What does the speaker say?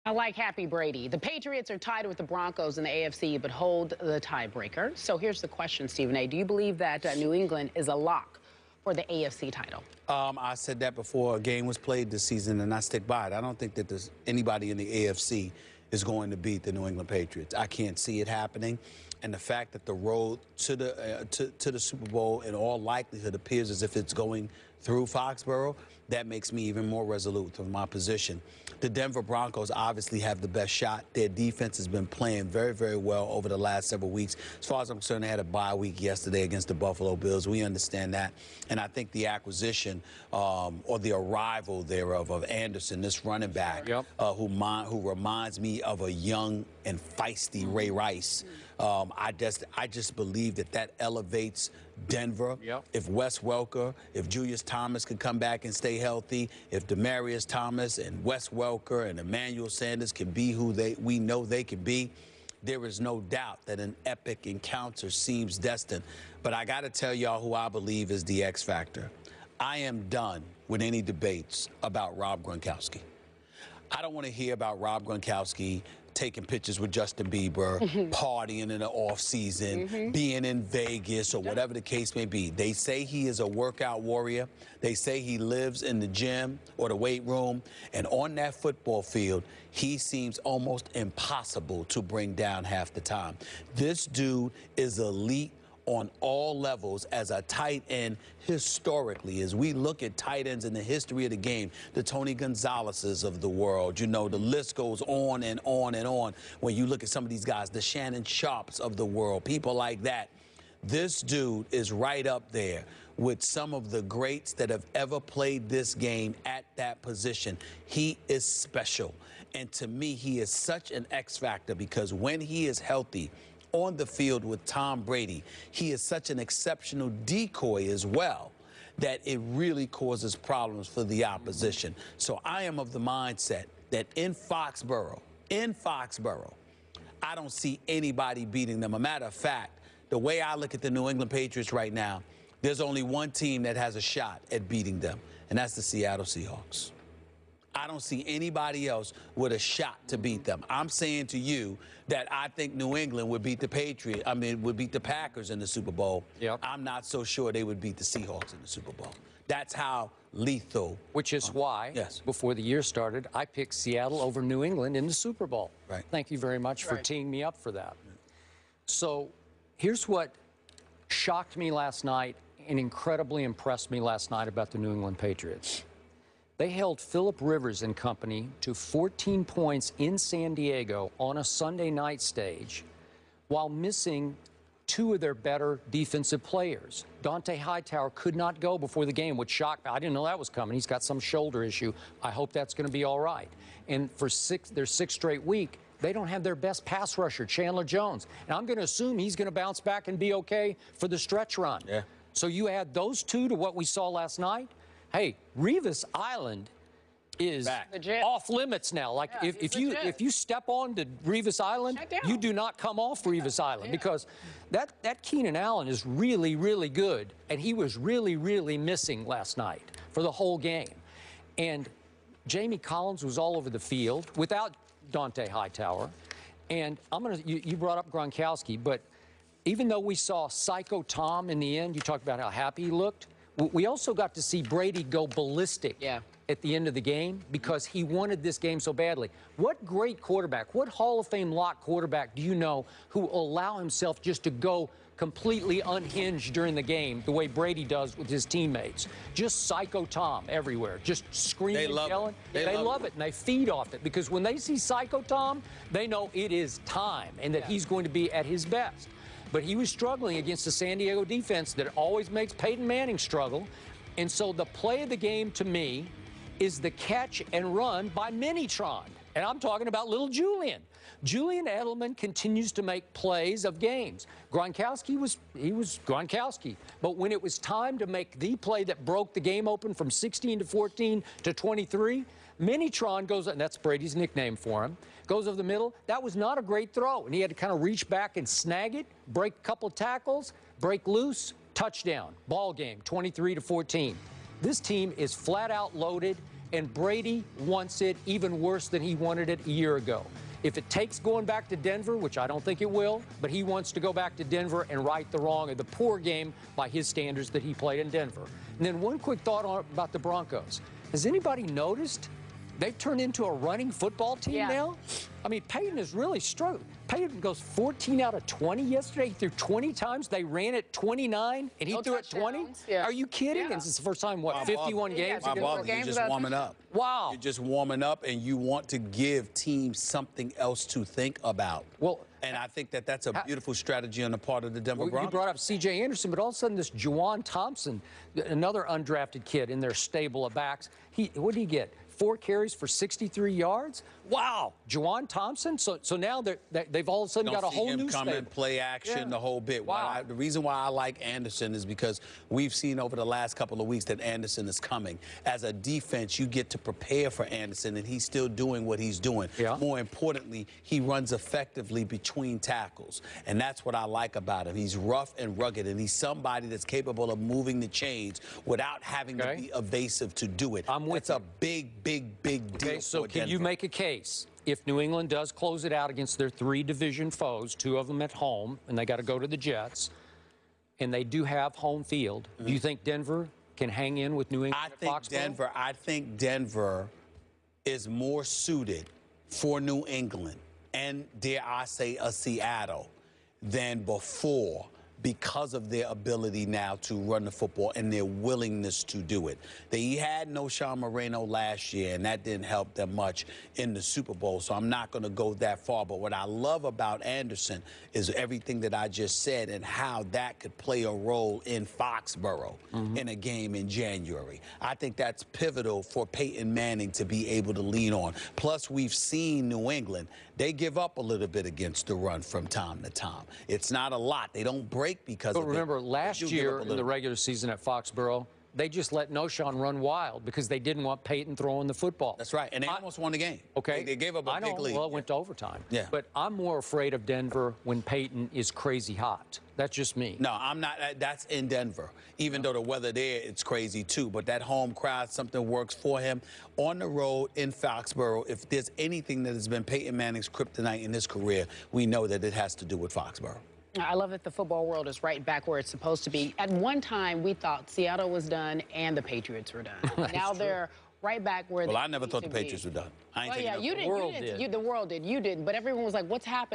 I like Happy Brady. The Patriots are tied with the Broncos in the AFC, but hold the tiebreaker. So here's the question, Stephen A. Do you believe that New England is a lock for the AFC title? I said that before a game was played this season, and I stick by it. I don't think that there's anybody in the AFC is going to beat the New England Patriots. I can't see it happening. And the fact that the road to the Super Bowl in all likelihood appears as if it's going through Foxborough, that makes me even more resolute of my position. The Denver Broncos obviously have the best shot. Their defense has been playing very, very well over the last several weeks. As far as I'm concerned, they had a bye week yesterday against the Buffalo Bills. We understand that. And I think the acquisition or the arrival thereof of Anderson, this running back, who reminds me of a young and feisty Ray Rice. I just believe that elevates Denver. If Wes Welker, if Julius Thomas can come back and stay healthy, if Demaryius Thomas and Wes Welker and Emmanuel Sanders can be who we know they can be, there is no doubt that an epic encounter seems destined. But I got to tell y'all who I believe is the X factor. I am done with any debates about Rob Gronkowski. I don't want to hear about Rob Gronkowski taking pictures with Justin Bieber, partying in the off-season, being in Vegas, or whatever the case may be. They say he is a workout warrior. They say he lives in the gym or the weight room. And on that football field, he seems almost impossible to bring down half the time. This dude is elite on all levels as a tight end historically. As we look at tight ends in the history of the game, the Tony Gonzalez's of the world, you know, the list goes on and on and on. When you look at some of these guys, the Shannon Sharps of the world, people like that, this dude is right up there with some of the greats that have ever played this game at that position. He is special. And to me, he is such an X factor because when he is healthy, on the field with Tom Brady, he is such an exceptional decoy as well that it really causes problems for the opposition. So I am of the mindset that in Foxborough, I don't see anybody beating them. A matter of fact, the way I look at the New England Patriots right now, there's only one team that has a shot at beating them, and that's the Seattle Seahawks. I don't see anybody else with a shot to beat them. I'm saying to you that I think New England would beat the would beat the Packers in the Super Bowl. I'm not so sure they would beat the Seahawks in the Super Bowl. That's how lethal. Which is why, before the year started, I picked Seattle over New England in the Super Bowl. Thank you very much for teeing me up for that. So here's what shocked me last night and incredibly impressed me last night about the New England Patriots. They held Phillip Rivers and company to 14 points in San Diego on a Sunday night stage while missing two of their better defensive players. Dante Hightower could not go before the game, which shocked me. I didn't know that was coming. He's got some shoulder issue. I hope that's going to be all right. And for their sixth straight week, they don't have their best pass rusher, Chandler Jones. And I'm going to assume he's going to bounce back and be okay for the stretch run. So you add those two to what we saw last night. Hey, Revis Island is off limits now. Like if you step on to Revis Island, you do not come off Revis Island because that Keenan Allen is really, really good, and he was really, really missing last night for the whole game. And Jamie Collins was all over the field without Dante Hightower. And you brought up Gronkowski, but even though we saw Psycho Tom in the end, you talked about how happy he looked. We also got to see Brady go ballistic at the end of the game because he wanted this game so badly. What great quarterback, what Hall of Fame lock quarterback do you know who will allow himself just to go completely unhinged during the game the way Brady does with his teammates? Just Psycho Tom everywhere, just screaming and yelling. They love it, and they feed off it because when they see Psycho Tom, they know it is time and that he's going to be at his best. But he was struggling against the San Diego defense that always makes Peyton Manning struggle. And so the play of the game to me is the catch and run by Minitron. And I'm talking about little Julian. Julian Edelman continues to make plays of games. Gronkowski was Gronkowski. But when it was time to make the play that broke the game open from 16 to 14 to 23, Minitron goes, and that's Brady's nickname for him, goes over the middle. That was not a great throw, and he had to kind of reach back and snag it, break a couple of tackles, break loose, touchdown, ball game, 23 to 14. This team is flat out loaded, and Brady wants it even worse than he wanted it a year ago. If it takes going back to Denver, which I don't think it will, but he wants to go back to Denver and right the wrong of the poor game by his standards that he played in Denver. And then one quick thought about the Broncos. Has anybody noticed they've turned into a running football team now? I mean, Peyton has really struggled. Peyton goes 14 out of 20 yesterday. He threw 20 times. They ran it 29, and he threw it 20? Yeah. Are you kidding? This is the first time, what, 51 games? You're just warming up. Wow. You're just warming up, and you want to give teams something else to think about. Well, and I think that that's a beautiful strategy on the part of the Denver Broncos. You brought up C.J. Anderson, but all of a sudden this Juwan Thompson, another undrafted kid in their stable of backs, what did he get? 4 carries for 63 yards? Wow, Juwan Thompson. So now they've all of a sudden got a whole new come in, play action, the whole bit. Wow. The reason why I like Anderson is because we've seen over the last couple of weeks that Anderson is coming. As a defense, you get to prepare for Anderson, and he's still doing what he's doing. Yeah. More importantly, he runs effectively between tackles, and that's what I like about him. He's rough and rugged, and he's somebody that's capable of moving the chains without having to be evasive to do it. It's a big deal. Okay, so can Denver. you make a case if New England does close it out against their 3 division foes, 2 of them at home, and they got to go to the Jets, and they do have home field, do you think Denver can hang in with New England at Foxborough? I think Denver is more suited for New England and, dare I say, a Seattle than before, because of their ability now to run the football and their willingness to do it. They had no Sean Moreno last year, and that didn't help them much in the Super Bowl, so I'm not going to go that far. But what I love about Anderson is everything that I just said and how that could play a role in Foxborough in a game in January. I think that's pivotal for Peyton Manning to be able to lean on. Plus, we've seen New England. They give up a little bit against the run from time to time. It's not a lot. They don't break because of it. But remember, last year in the regular season at Foxborough, they just let Noshawn run wild because they didn't want Peyton throwing the football. That's right, and they almost won the game. Okay. They gave up a big lead. Well, it went to overtime. Yeah. But I'm more afraid of Denver when Peyton is crazy hot. That's just me. No, I'm not. That's in Denver. Even though the weather there, it's crazy too. But that home crowd, something works for him. On the road in Foxborough, if there's anything that has been Peyton Manning's kryptonite in his career, we know that it has to do with Foxborough. I love that the football world is right back where it's supposed to be. At one time, we thought Seattle was done and the Patriots were done. Now they're right back where they I never thought the Patriots were done. You didn't. The world did. You didn't. But everyone was like, what's happening?